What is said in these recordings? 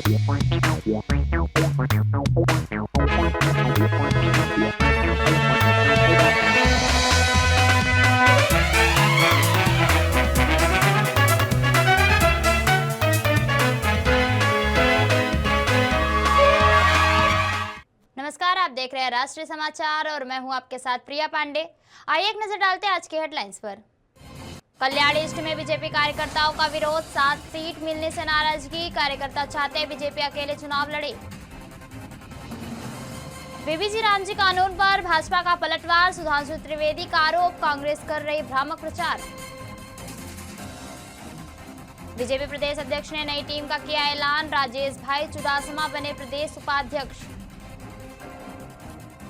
नमस्कार, आप देख रहे हैं राष्ट्रीय समाचार और मैं हूं आपके साथ प्रिया पांडे। आइए एक नजर डालते हैं आज के हेडलाइंस पर। कल्याण ईस्ट में बीजेपी कार्यकर्ताओं का विरोध, 7 सीट मिलने से नाराजगी, कार्यकर्ता चाहते हैं बीजेपी अकेले चुनाव लड़े। बीबीजी रामजी कानून पर भाजपा का पलटवार, सुधांशु त्रिवेदी का आरोप, कांग्रेस कर रही भ्रामक प्रचार। बीजेपी प्रदेश अध्यक्ष ने नई टीम का किया ऐलान, राजेश भाई चुडासमा बने प्रदेश उपाध्यक्ष।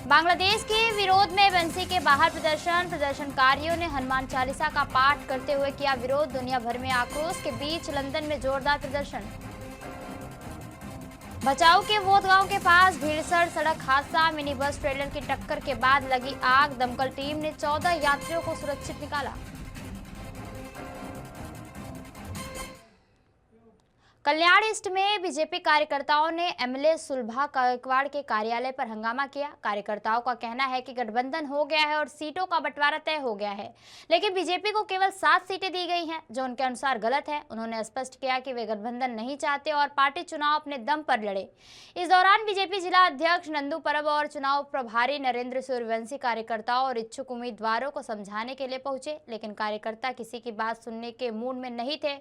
बांग्लादेश के विरोध में एमबेसी के बाहर प्रदर्शनकारियों ने हनुमान चालीसा का पाठ करते हुए किया विरोध, दुनिया भर में आक्रोश के बीच लंदन में जोरदार प्रदर्शन। भचाऊ के वोत गांव के पास भीड़सड़ सड़क हादसा, मिनी बस ट्रेलर की टक्कर के बाद लगी आग, दमकल टीम ने 14 यात्रियों को सुरक्षित निकाला। कल्याण ईस्ट में बीजेपी कार्यकर्ताओं ने एमएलए सुलभा गायकवाड़ के कार्यालय पर हंगामा किया। कार्यकर्ताओं का कहना है कि गठबंधन हो गया है और सीटों का बंटवारा तय हो गया है, लेकिन बीजेपी को केवल 7 सीटें दी गई हैं, जो उनके अनुसार गलत है। उन्होंने स्पष्ट किया कि वे गठबंधन नहीं चाहते और पार्टी चुनाव अपने दम पर लड़े। इस दौरान बीजेपी जिला अध्यक्ष नंदू परब और चुनाव प्रभारी नरेंद्र सूर्यवंशी कार्यकर्ताओं और इच्छुक उम्मीदवारों को समझाने के लिए पहुंचे, लेकिन कार्यकर्ता किसी की बात सुनने के मूड में नहीं थे।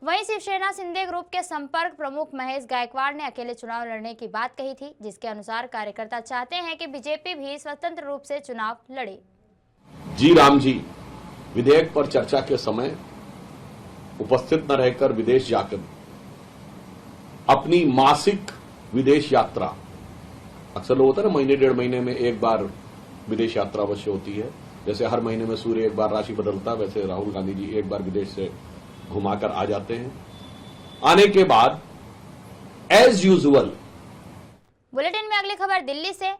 वहीं शिवसेना शिंदे ग्रुप के संपर्क प्रमुख महेश गायकवाड़ ने अकेले चुनाव लड़ने की बात कही थी, जिसके अनुसार कार्यकर्ता चाहते हैं कि बीजेपी भी स्वतंत्र रूप से चुनाव लड़े। जी राम जी विधेयक पर चर्चा के समय उपस्थित न रहकर विदेश जाकर अपनी मासिक विदेश यात्रा, अक्सर लोग होता है ना महीने 1.5 महीने में एक बार विदेश यात्रा अवश्य होती है, जैसे हर महीने में सूर्य एक बार राशि बदलता, वैसे राहुल गांधी जी एक बार विदेश से घुमाकर आ जाते हैं। आने के बाद एज यूजुअल। बुलेटिन में अगली खबर दिल्ली से।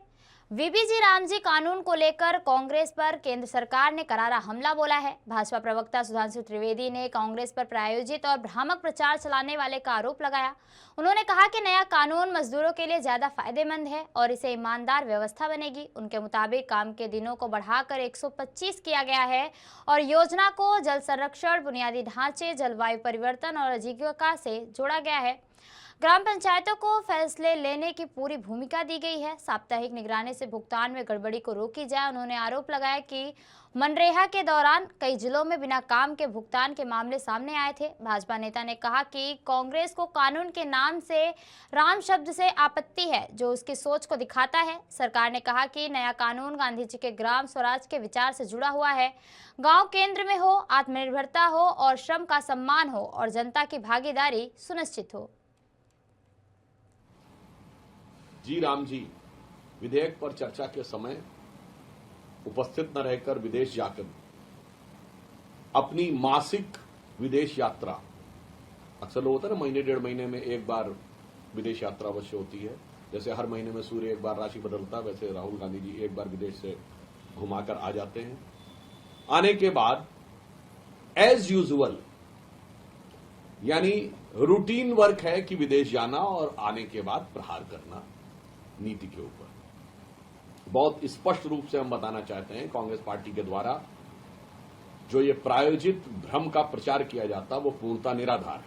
बीबीजी रामजी कानून को लेकर कांग्रेस पर केंद्र सरकार ने करारा हमला बोला है। भाजपा प्रवक्ता सुधांशु त्रिवेदी ने कांग्रेस पर प्रायोजित और भ्रामक प्रचार चलाने वाले का आरोप लगाया। उन्होंने कहा कि नया कानून मजदूरों के लिए ज्यादा फायदेमंद है और इससे ईमानदार व्यवस्था बनेगी। उनके मुताबिक काम के दिनों को बढ़ाकर 125 किया गया है और योजना को जल संरक्षण, बुनियादी ढांचे, जलवायु परिवर्तन और आजीविका से जोड़ा गया है। ग्राम पंचायतों को फैसले लेने की पूरी भूमिका दी गई है। साप्ताहिक निगरानी से भुगतान में गड़बड़ी को रोकी जाए। उन्होंने आरोप लगाया कि मनरेगा के दौरान कई जिलों में बिना काम के भुगतान के मामले सामने आए थे। भाजपा नेता ने कहा कि कांग्रेस को कानून के नाम से राम शब्द से आपत्ति है, जो उसकी सोच को दिखाता है। सरकार ने कहा कि नया कानून गांधी जी के ग्राम स्वराज के विचार से जुड़ा हुआ है। गांव केंद्र में हो, आत्मनिर्भरता हो और श्रम का सम्मान हो और जनता की भागीदारी सुनिश्चित हो। जी राम जी विधेयक पर चर्चा के समय उपस्थित न रहकर विदेश जाकर अपनी मासिक विदेश यात्रा, अक्सर लोग होता है ना महीने 1.5 महीने में एक बार विदेश यात्रा अवश्य होती है, जैसे हर महीने में सूर्य एक बार राशि बदलता, वैसे राहुल गांधी जी एक बार विदेश से घुमाकर आ जाते हैं। आने के बाद एज यूजुअल, यानी रूटीन वर्क है कि विदेश जाना और आने के बाद प्रहार करना नीति के ऊपर। बहुत स्पष्ट रूप से हम बताना चाहते हैं, कांग्रेस पार्टी के द्वारा जो ये प्रायोजित भ्रम का प्रचार किया जाता वो पूर्णतः निराधार है।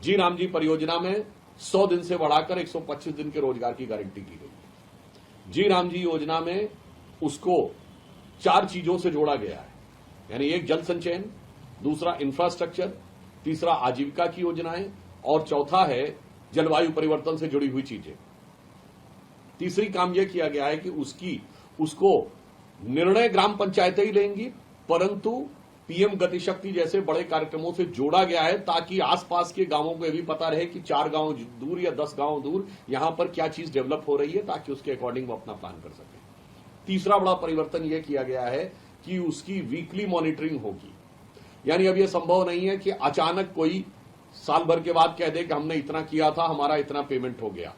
जी राम जी परियोजना में 100 दिन से बढ़ाकर 125 दिन के रोजगार की गारंटी की गई। जी राम जी योजना में उसको 4 चीजों से जोड़ा गया है, यानी एक जल संचयन, दूसरा इंफ्रास्ट्रक्चर, तीसरा आजीविका की योजनाएं और चौथा है जलवायु परिवर्तन से जुड़ी हुई चीजें। तीसरी काम यह किया गया है कि उसको निर्णय ग्राम पंचायतें ही लेंगी, परंतु पीएम गतिशक्ति जैसे बड़े कार्यक्रमों से जोड़ा गया है ताकि आसपास के गांवों को यह भी पता रहे कि 4 गांव दूर या 10 गांव दूर यहां पर क्या चीज डेवलप हो रही है, ताकि उसके अकॉर्डिंग वो अपना प्लान कर सके। तीसरा बड़ा परिवर्तन यह किया गया है कि उसकी वीकली मॉनिटरिंग होगी, यानी अब यह संभव नहीं है कि अचानक कोई साल भर के बाद कह दे कि हमने इतना किया था, हमारा इतना पेमेंट हो गया।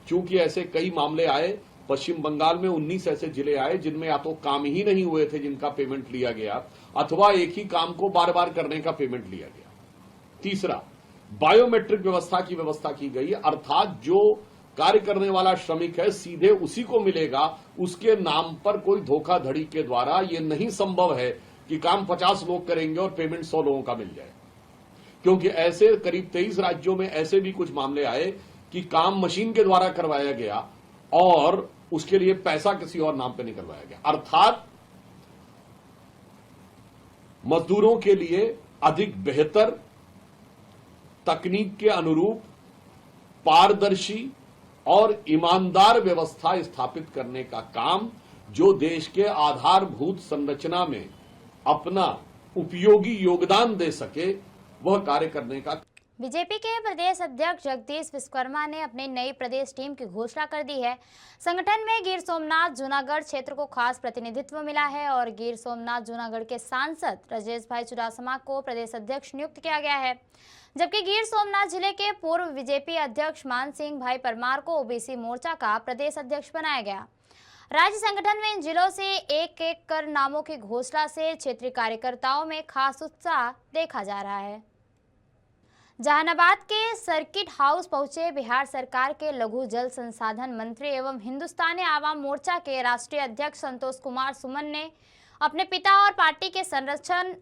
चूंकि ऐसे कई मामले आए, पश्चिम बंगाल में 19 ऐसे जिले आए जिनमें या तो काम ही नहीं हुए थे जिनका पेमेंट लिया गया, अथवा एक ही काम को बार बार करने का पेमेंट लिया गया। तीसरा, बायोमेट्रिक व्यवस्था की व्यवस्था की गई, अर्थात जो कार्य करने वाला श्रमिक है सीधे उसी को मिलेगा, उसके नाम पर कोई धोखाधड़ी के द्वारा यह नहीं संभव है कि काम 50 लोग करेंगे और पेमेंट 100 लोगों का मिल जाए, क्योंकि ऐसे करीब 23 राज्यों में ऐसे भी कुछ मामले आए कि काम मशीन के द्वारा करवाया गया और उसके लिए पैसा किसी और नाम पर नहीं करवाया गया। अर्थात मजदूरों के लिए अधिक बेहतर, तकनीक के अनुरूप, पारदर्शी और ईमानदार व्यवस्था स्थापित करने का काम जो देश के आधारभूत संरचना में अपना उपयोगी योगदान दे सके, वह कार्य करने का। बीजेपी के प्रदेश अध्यक्ष जगदीश विश्वकर्मा ने अपनी नई प्रदेश टीम की घोषणा कर दी है। संगठन में गिर सोमनाथ जूनागढ़ क्षेत्र को खास प्रतिनिधित्व मिला है और गिर सोमनाथ जूनागढ़ के सांसद राजेश भाई चुडासमा को प्रदेश अध्यक्ष नियुक्त किया गया है, जबकि गिर सोमनाथ जिले के पूर्व बीजेपी अध्यक्ष मान सिंह भाई परमार को ओबीसी मोर्चा का प्रदेश अध्यक्ष बनाया गया। राज्य संगठन में इन जिलों से एक एक कर नामों की घोषणा से क्षेत्रीय कार्यकर्ताओं में खास उत्साह देखा जा रहा है। जहानाबाद के सर्किट हाउस पहुंचे बिहार सरकार के लघु जल संसाधन मंत्री एवं हिंदुस्तानी आवाम मोर्चा के राष्ट्रीय अध्यक्ष संतोष कुमार सुमन ने अपने पिता और पार्टी के संरक्षण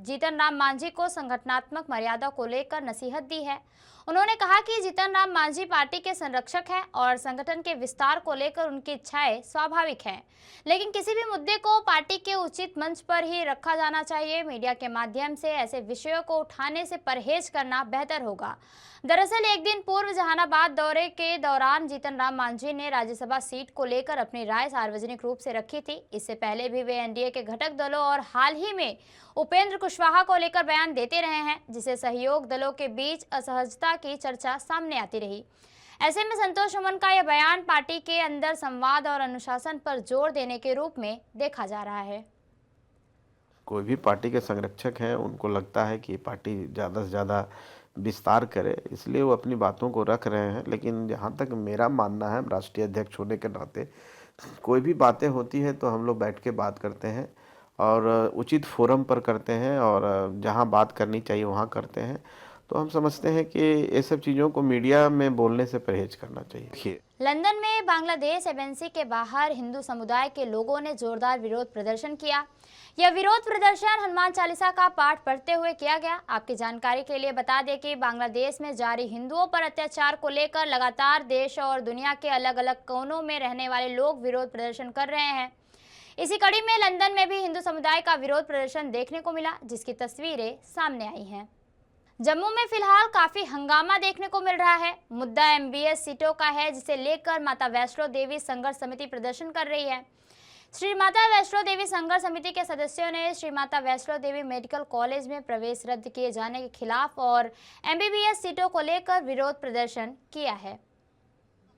जीतन राम मांझी को संगठनात्मक मर्यादा को लेकर नसीहत दी है। उन्होंने कहा कि जीतन राम मांझी पार्टी के संरक्षक हैं और संगठन के विस्तार को लेकर उनकी इच्छाएं स्वाभाविक हैं, लेकिन किसी भी मुद्दे को पार्टी के उचित मंच पर ही रखा जाना चाहिए। मीडिया के माध्यम से ऐसे विषयों को उठाने से परहेज करना बेहतर होगा। दरअसल एक दिन पूर्व जहानाबाद दौरे के दौरान जीतन राम मांझी ने राज्यसभा सीट को लेकर अपनी राय सार्वजनिक रूप से रखी थी। इससे पहले भी वे एनडीए के घटक दलों और हाल ही में उपेंद्र कुशवाहा को लेकर बयान देते रहे हैं, जिसे सहयोग दलों के बीच असहजता की चर्चा सामने आती रही। ऐसे में संतोष सुमन का यह बयान पार्टी के अंदर संवाद और अनुशासन पर जोर देने के रूप में देखा जा रहा है। कोई भी पार्टी के संरक्षक हैं, उनको लगता है कि पार्टी ज़्यादा से ज़्यादा विस्तार करे, इसलिए वो अपनी बातों को रख रहे हैं। लेकिन जहाँ तक मेरा मानना है, राष्ट्रीय अध्यक्ष होने के नाते कोई भी बातें होती है तो हम लोग बैठ के बात करते हैं और उचित फोरम पर करते हैं और जहाँ बात करनी चाहिए वहाँ करते हैं। तो हम समझते हैं कि ये सब चीज़ों को मीडिया में बोलने से परहेज करना चाहिए। लंदन में बांग्लादेश एम्बेसी के बाहर हिंदू समुदाय के लोगों ने जोरदार विरोध प्रदर्शन किया। यह विरोध प्रदर्शन हनुमान चालीसा का पाठ पढ़ते हुए किया गया। आपकी जानकारी के लिए बता दें कि बांग्लादेश में जारी हिंदुओं पर अत्याचार को लेकर लगातार देश और दुनिया के अलग अलग कोनों में रहने वाले लोग विरोध प्रदर्शन कर रहे हैं। इसी कड़ी में लंदन में भी हिंदू समुदाय का विरोध प्रदर्शन देखने को मिला, जिसकी तस्वीरें सामने आई हैं। जम्मू में फिलहाल काफी हंगामा देखने को मिल रहा है। मुद्दा एमबीएस सीटों का है, जिसे लेकर माता वैष्णो देवी संघर्ष समिति प्रदर्शन कर रही है। श्री माता वैष्णो देवी संघर्ष समिति के सदस्यों ने श्री माता वैष्णो देवी मेडिकल कॉलेज में प्रवेश रद्द किए जाने के खिलाफ और एमबीबीएस सीटों को लेकर विरोध प्रदर्शन किया है।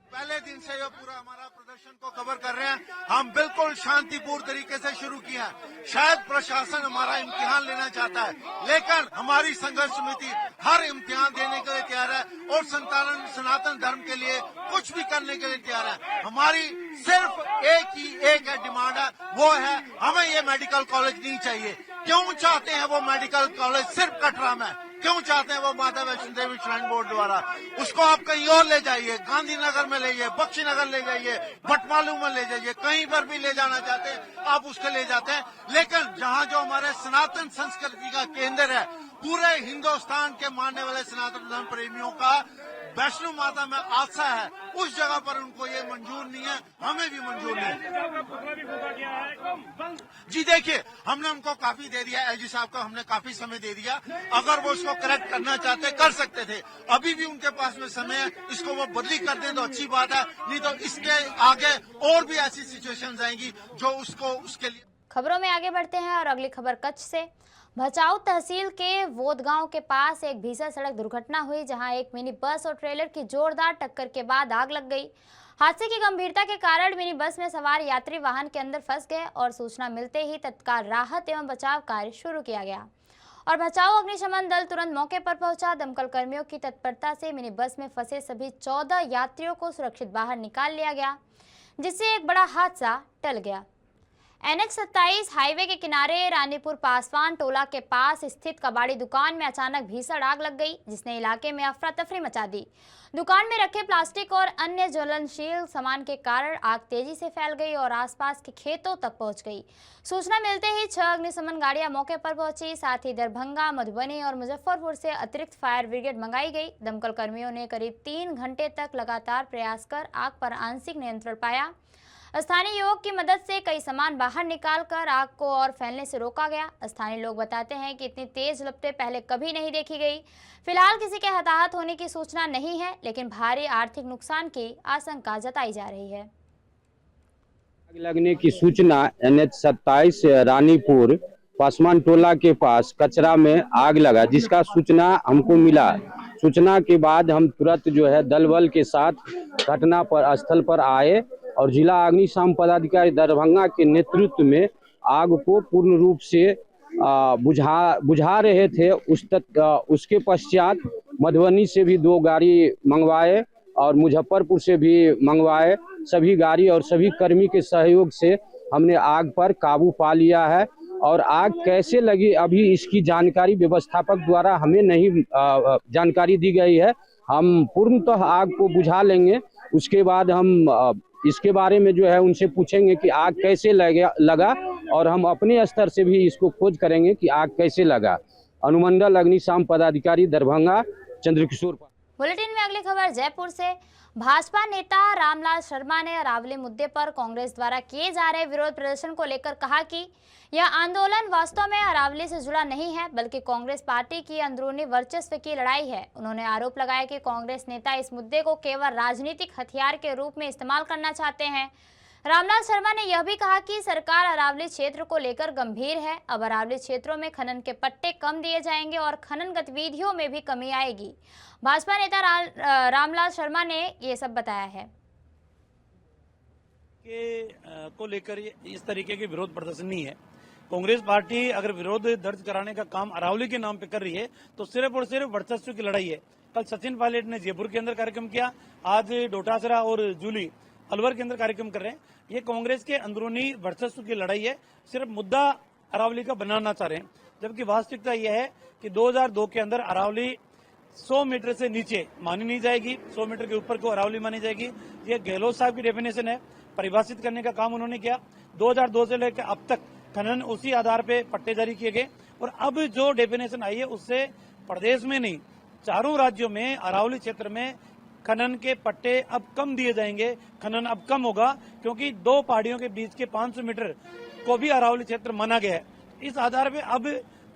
पहले दिन से ये पूरा हमारा प्रदर्शन को कवर कर रहे हैं। हम बिल्कुल शांतिपूर्ण तरीके से शुरू किया। शायद प्रशासन हमारा इम्तिहान लेना चाहता है, लेकिन हमारी संघर्ष समिति हर इम्तिहान देने के लिए तैयार है और सनातन धर्म के लिए कुछ भी करने के लिए तैयार है। हमारी सिर्फ एक डिमांड है, वो है हमें ये मेडिकल कॉलेज नहीं चाहिए। क्यों चाहते हैं वो मेडिकल कॉलेज सिर्फ कटरा में? क्यों चाहते हैं वो माता वैष्णो देवी श्राइन बोर्ड द्वारा? उसको आप कहीं और ले जाइए, गांधीनगर में ले जाइए, बख्शीनगर ले जाइए, भटमालू में ले जाइए, कहीं पर भी ले जाना चाहते हैं आप उसके ले जाते हैं। लेकिन जहाँ जो हमारे सनातन संस्कृति का केंद्र है, पूरे हिंदुस्तान के मानने वाले सनातन धर्म प्रेमियों का वैष्णो माता में आस्था है, उस जगह पर उनको ये मंजूर नहीं है, हमें भी मंजूर नहीं है। जी देखिए, हमने उनको काफी दे दिया, एलजी साहब को हमने काफी समय दे दिया। अगर वो इसको करेक्ट करना चाहते कर सकते थे, अभी भी उनके पास में समय है। इसको वो बदली कर दें तो अच्छी बात है, नहीं तो इसके आगे और भी ऐसी सिचुएशंस आएंगी जो उसको उसके लिए। खबरों में आगे बढ़ते हैं और अगली खबर कच्छ से। भचाऊ तहसील के वोदगांव के पास एक भीषण सड़क दुर्घटना हुई, जहां एक मिनी बस और ट्रेलर की जोरदार टक्कर के बाद आग लग गई। हादसे की गंभीरता के कारण मिनी बस में सवार यात्री वाहन के अंदर फंस गए और सूचना मिलते ही तत्काल राहत एवं बचाव कार्य शुरू किया गया और भचाऊ अग्निशमन दल तुरंत मौके पर पहुंचा। दमकल कर्मियों की तत्परता से मिनी बस में फंसे सभी 14 यात्रियों को सुरक्षित बाहर निकाल लिया गया, जिससे एक बड़ा हादसा टल गया। NH-27 हाईवे के किनारे रानीपुर पासवान टोला के पास स्थित कबाड़ी दुकान में अचानक भीषण आग लग गई, जिसने इलाके में अफरा तफरी मचा दी। दुकान में रखे प्लास्टिक और अन्य ज्वलनशील सामान के कारण आग तेजी से फैल गई और आसपास के खेतों तक पहुंच गई। सूचना मिलते ही 6 अग्निशमन गाड़ियां मौके पर पहुंची। साथ ही दरभंगा, मधुबनी और मुजफ्फरपुर से अतिरिक्त फायर ब्रिगेड मंगाई गई। दमकल कर्मियों ने करीब 3 घंटे तक लगातार प्रयास कर आग पर आंशिक नियंत्रण पाया। स्थानीय युवक की मदद से कई सामान बाहर निकालकर आग को और फैलने से रोका गया। स्थानीय लोग बताते हैं कि इतनी तेज लपटें पहले कभी नहीं देखी गई। फिलहाल किसी के हताहत होने की सूचना नहीं है, लेकिन भारी आर्थिक नुकसान की आशंका जताई जा रही है। आग लगने की सूचना NH-27 रानीपुर पासवान टोला के पास कचरा में आग लगा, जिसका सूचना हमको मिला। सूचना के बाद हम तुरंत जो है दल बल के साथ घटना पर स्थल पर आए और जिला अग्निशमन पदाधिकारी दरभंगा के नेतृत्व में आग को पूर्ण रूप से बुझा रहे थे। उसके पश्चात मधुबनी से भी 2 गाड़ी मंगवाए और मुजफ्फरपुर से भी मंगवाए। सभी गाड़ी और सभी कर्मी के सहयोग से हमने आग पर काबू पा लिया है। और आग कैसे लगी अभी इसकी जानकारी व्यवस्थापक द्वारा हमें नहीं जानकारी दी गई है। हम पूर्णतः आग को बुझा लेंगे, उसके बाद हम इसके बारे में जो है उनसे पूछेंगे कि आग कैसे लगा और हम अपने स्तर से भी इसको खोज करेंगे कि आग कैसे लगा। अनुमंडल अग्निशमन पदाधिकारी दरभंगा चंद्रकिशोर। बुलेटिन में अगली खबर जयपुर से। भाजपा नेता रामलाल शर्मा ने अरावली मुद्दे पर कांग्रेस द्वारा किए जा रहे विरोध प्रदर्शन को लेकर कहा कि यह आंदोलन वास्तव में अरावली से जुड़ा नहीं है, बल्कि कांग्रेस पार्टी की अंदरूनी वर्चस्व की लड़ाई है। उन्होंने आरोप लगाया कि कांग्रेस नेता इस मुद्दे को केवल राजनीतिक हथियार के रूप में इस्तेमाल करना चाहते हैं। रामलाल शर्मा ने यह भी कहा कि सरकार अरावली क्षेत्र को लेकर गंभीर है। अब अरावली क्षेत्रों में खनन के पट्टे कम दिए जाएंगे और खनन गतिविधियों में भी कमी आएगी। भाजपा नेता रामलाल शर्मा ने ये सब बताया है को लेकर इस तरीके के विरोध प्रदर्शन नहीं है। कांग्रेस पार्टी अगर विरोध दर्ज कराने का काम अरावली के नाम पे कर रही है तो सिर्फ और सिर्फ वर्चस्व की लड़ाई है। कल सचिन पायलट ने जयपुर के अंदर कार्यक्रम किया, आज डोटासरा और जूली अलवर के अंदर कार्यक्रम कर रहे हैं। ये कांग्रेस के अंदरूनी वर्चस्व की लड़ाई है, सिर्फ मुद्दा अरावली का बनाना चाह रहे हैं। जबकि वास्तविकता यह है कि 2002 के अंदर अरावली 100 मीटर से नीचे मानी नहीं जाएगी, 100 मीटर के ऊपर को अरावली मानी जाएगी। ये गहलोत साहब की डेफिनेशन है, परिभाषित करने का काम उन्होंने किया। 2002 से लेकर अब तक खनन उसी आधार पे पट्टे जारी किए गए और अब जो डेफिनेशन आई है उससे प्रदेश में नहीं, चारों राज्यों में अरावली क्षेत्र में खनन के पट्टे अब कम दिए जाएंगे। खनन अब कम होगा क्योंकि 2 पहाड़ियों के बीच के 500 मीटर को भी अरावली क्षेत्र माना गया है। इस आधार पे अब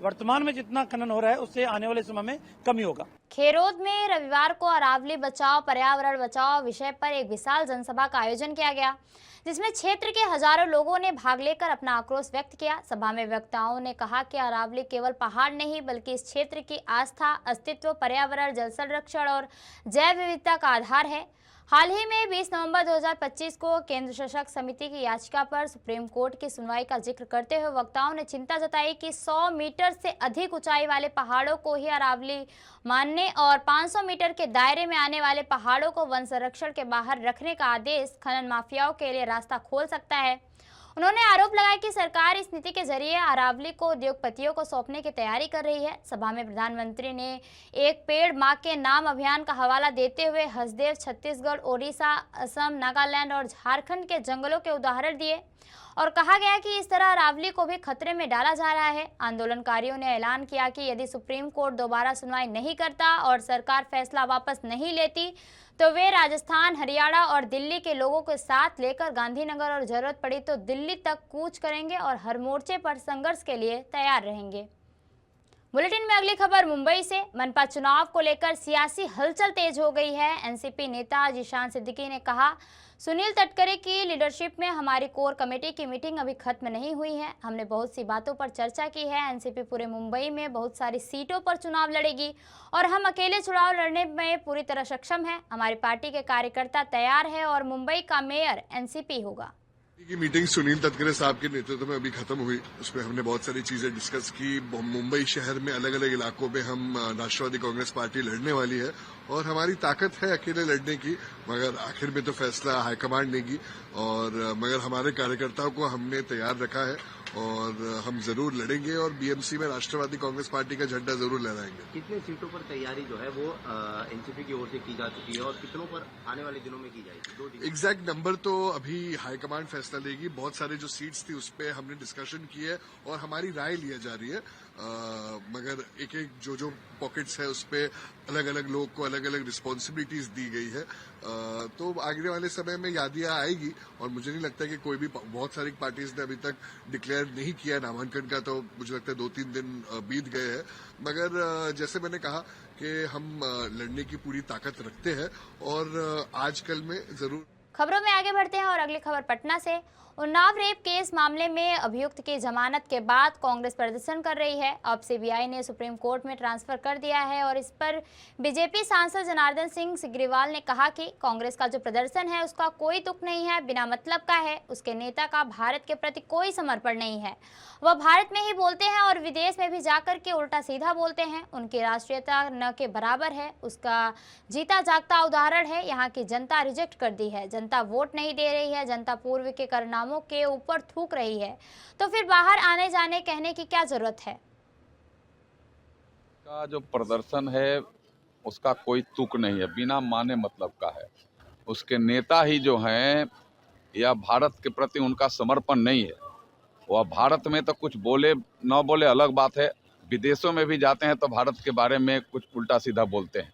वर्तमान में जितना खनन हो रहा है उससे आने वाले समय में कमी होगा। खेरोद में रविवार को अरावली बचाओ पर्यावरण बचाओ विषय पर एक विशाल जनसभा का आयोजन किया गया, जिसमें क्षेत्र के हजारों लोगों ने भाग लेकर अपना आक्रोश व्यक्त किया। सभा में वक्ताओं ने कहा कि अरावली केवल पहाड़ नहीं बल्कि इस क्षेत्र की आस्था, अस्तित्व, पर्यावरण, जल संरक्षण और जैव विविधता का आधार है। हाल ही में 20 नवंबर 2025 को केंद्र शासक समिति की याचिका पर सुप्रीम कोर्ट की सुनवाई का जिक्र करते हुए वक्ताओं ने चिंता जताई कि 100 मीटर से अधिक ऊंचाई वाले पहाड़ों को ही अरावली मानने और 500 मीटर के दायरे में आने वाले पहाड़ों को वन संरक्षण के बाहर रखने का आदेश खनन माफियाओं के लिए रास्ता खोल सकता है। उन्होंने आरोप लगाया कि सरकार इस नीति के जरिए अरावली को उद्योगपतियों को सौंपने की तैयारी कर रही है। सभा में प्रधानमंत्री ने एक पेड़ मां के नाम अभियान का हवाला देते हुए हसदेव, छत्तीसगढ़, ओडिशा, असम, नागालैंड और झारखंड के जंगलों के उदाहरण दिए और कहा गया कि इस तरह अरावली को भी खतरे में डाला जा रहा है। आंदोलनकारियों ने ऐलान किया कि यदि सुप्रीम कोर्ट दोबारा सुनवाई नहीं करता और सरकार फैसला वापस नहीं लेती तो वे राजस्थान, हरियाणा और दिल्ली के लोगों के साथ लेकर गांधीनगर और जरूरत पड़ी तो दिल्ली तक कूच करेंगे और हर मोर्चे पर संघर्ष के लिए तैयार रहेंगे। बुलेटिन में अगली खबर मुंबई से। मनपा चुनाव को लेकर सियासी हलचल तेज हो गई है। एनसीपी नेता जिशान सिद्दीकी ने कहा, सुनील तटकरे की लीडरशिप में हमारी कोर कमेटी की मीटिंग अभी खत्म नहीं हुई है। हमने बहुत सी बातों पर चर्चा की है। एनसीपी पूरे मुंबई में बहुत सारी सीटों पर चुनाव लड़ेगी और हम अकेले चुनाव लड़ने में पूरी तरह सक्षम हैं। हमारी पार्टी के कार्यकर्ता तैयार है और मुंबई का मेयर एनसीपी होगा। की मीटिंग सुनील तटकरे साहब के नेतृत्व में अभी खत्म हुई। उसमें हमने बहुत सारी चीजें डिस्कस की। मुंबई शहर में अलग अलग इलाकों में हम राष्ट्रवादी कांग्रेस पार्टी लड़ने वाली है और हमारी ताकत है अकेले लड़ने की, मगर आखिर में तो फैसला हाईकमांड लेगी। और मगर हमारे कार्यकर्ताओं को हमने तैयार रखा है और हम जरूर लड़ेंगे और बीएमसी में राष्ट्रवादी कांग्रेस पार्टी का झंडा जरूर लहराएंगे। कितने सीटों पर तैयारी जो है वो एनसीपी की ओर से की जा चुकी है और कितनों पर आने वाले दिनों में की जाएगी? एग्जैक्ट नंबर तो अभी हाईकमांड फैसला लेगी। बहुत सारे जो सीट्स थी उस पर हमने डिस्कशन की है और हमारी राय लिया जा रही है। मगर एक एक जो पॉकेट्स है उस पर अलग अलग लोग को अलग अलग रिस्पॉन्सिबिलिटीज दी गई है। तो आगे वाले समय में यादियां आएगी और मुझे नहीं लगता कि कोई भी, बहुत सारी पार्टीज ने अभी तक डिक्लेयर नहीं किया नामांकन का, तो मुझे लगता है 2-3 दिन बीत गए हैं। मगर जैसे मैंने कहा कि हम लड़ने की पूरी ताकत रखते हैं और आजकल में जरूर। खबरों में आगे बढ़ते हैं और अगली खबर पटना से। उन्नाव रेप केस मामले में अभियुक्त की जमानत के बाद कांग्रेस प्रदर्शन कर रही है। अब सीबीआई ने सुप्रीम कोर्ट में ट्रांसफर कर दिया है और इस पर बीजेपी सांसद जनार्दन सिंह सिग्रीवाल ने कहा कि कांग्रेस का जो प्रदर्शन है उसका कोई तुक नहीं है, बिना मतलब का है। उसके नेता का भारत के प्रति कोई समर्पण नहीं है। वह भारत में ही बोलते हैं और विदेश में भी जाकर के उल्टा सीधा बोलते हैं। उनकी राष्ट्रीयता न के बराबर है। उसका जीता जागता उदाहरण है। यहाँ की जनता रिजेक्ट कर दी है। जनता वोट नहीं दे रही है। जनता पूर्व के कारनामों के ऊपर थूक रही है। तो फिर बाहर आने जाने कहने की क्या जरूरत है? का जो प्रदर्शन है उसका कोई तुक नहीं है, बिना माने मतलब का है। उसके नेता ही जो हैं या भारत के प्रति उनका समर्पण नहीं है। वह भारत में तो कुछ बोले न बोले अलग बात है, विदेशों में भी जाते हैं तो भारत के बारे में कुछ उल्टा सीधा बोलते हैं।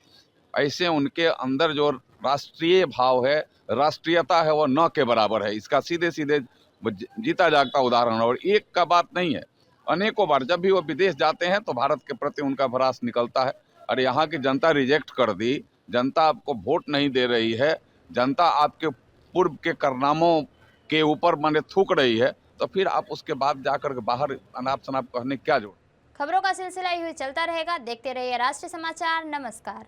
ऐसे उनके अंदर जो राष्ट्रीय भाव है, राष्ट्रीयता है, वो न के बराबर है। इसका सीधे सीधे जीता जागता उदाहरण है। और एक का बात नहीं है, अनेकों बार जब भी वो विदेश जाते हैं तो भारत के प्रति उनका भरास निकलता है। और यहाँ की जनता रिजेक्ट कर दी, जनता आपको वोट नहीं दे रही है, जनता आपके पूर्व के कारनामों के ऊपर माने थूक रही है, तो फिर आप उसके बाद जाकर के बाहर अनाप शनाप कहने क्या जोड़। खबरों का सिलसिला यूं ही चलता रहेगा। देखते रहिए राष्ट्रीय समाचार। नमस्कार।